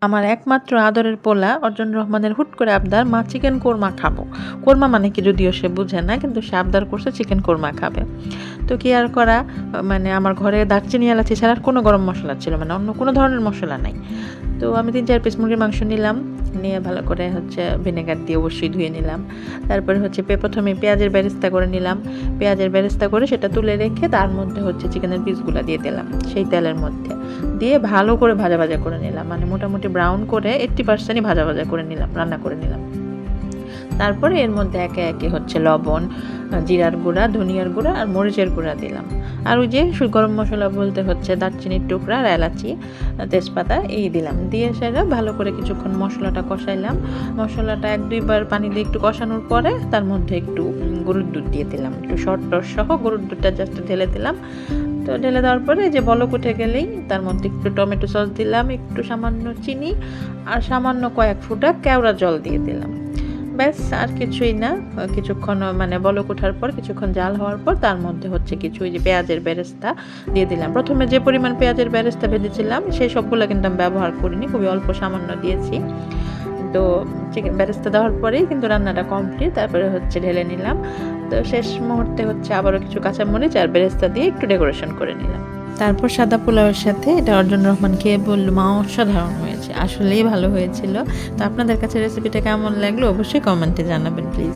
আমার একমাত্র আদরের পোলা অর্জন রহমানের হুট করে আবদার, মা চিকেন কোরমা খাবো। কোরমা মানে কি যদিও সে বুঝে না, কিন্তু সে আবদার করছে চিকেন কোরমা খাবে। তো কি আর করা, মানে আমার ঘরে দারচিনি এলাচি ছাড়া আর কোনো গরম মশলা ছিল, মানে অন্য কোনো ধরনের মশলা নাই। তো আমি 3-4 পিস মুরগির মাংস নিলাম, নিয়ে ভালো করে ভিনেগার দিয়ে অবশ্যই ধুয়ে নিলাম। তারপরে প্রথমে পেঁয়াজের বেরেস্তা করে নিলাম। পেঁয়াজের বেরেস্তা করে সেটা তুলে রেখে তার মধ্যে চিকেনের পিসগুলো দিয়ে দিলাম সেই তেলের মধ্যে, দিয়ে ভালো করে ভাজা ভাজা করে নিলাম, মানে মোটামুটি ব্রাউন করে 80% ভাজা ভাজা করে নিলাম, রান্না করে নিলাম। তারপরে এর মধ্যে একে একে লবণ, জিরার গুঁড়া, ধনিয়ার গুঁড়া আর মরিচের গুঁড়া দিলাম। আর ওই যে গরম মশলা বলতে দারচিনির টুকরা আর এলাচি, তেজপাতা এই দিলাম। দিয়ে সেটা ভালো করে কিছুক্ষণ মশলাটা কষাইলাম। মশলাটা 1-2 বার পানি দিয়ে একটু কষানোর পরে তার মধ্যে একটু গরুর দুধ দিয়ে দিলাম, একটু শর্ট সহ গরুর দুধটা জাস্ট ঢেলে দিলাম। তো ঢেলে দেওয়ার পরে যে বলক উঠে গেলেই তার মধ্যে একটু টমেটো সস দিলাম, একটু সামান্য চিনি আর সামান্য কয়েক ফোঁটা কেওড়া জল দিয়ে দিলাম। ব্যাস, আর কিছুই না। কিছুক্ষণ মানে বলক ওঠার পর কিছুক্ষণ জাল হওয়ার পর তার মধ্যে কিছু ওই যে পেঁয়াজের বেরেস্তা দিয়ে দিলাম। প্রথমে যে পরিমাণ পেঁয়াজের বেরেস্তা ভেজেছিলাম সেই সবগুলো কিন্তু আমি ব্যবহার করিনি, খুবই অল্প সামান্য দিয়েছি। তো চিকেন বেরেস্তা দেওয়ার পরেই কিন্তু রান্নাটা কমপ্লিট। তারপরে ঢেলে নিলাম। তো শেষ মুহূর্তে আবারও কিছু কাঁচামরিচ আর বেরেস্তা দিয়ে একটু ডেকোরেশন করে নিলাম। তারপর সাদা পোলাওয়ের সাথে এটা অর্জন রহমান খেয়ে বলল, মা অসাধারণ হয়েছে, আসলেই ভালো হয়েছিল। তো আপনাদের কাছে রেসিপিটা কেমন লাগলো অবশ্যই কমেন্টে জানাবেন প্লিজ।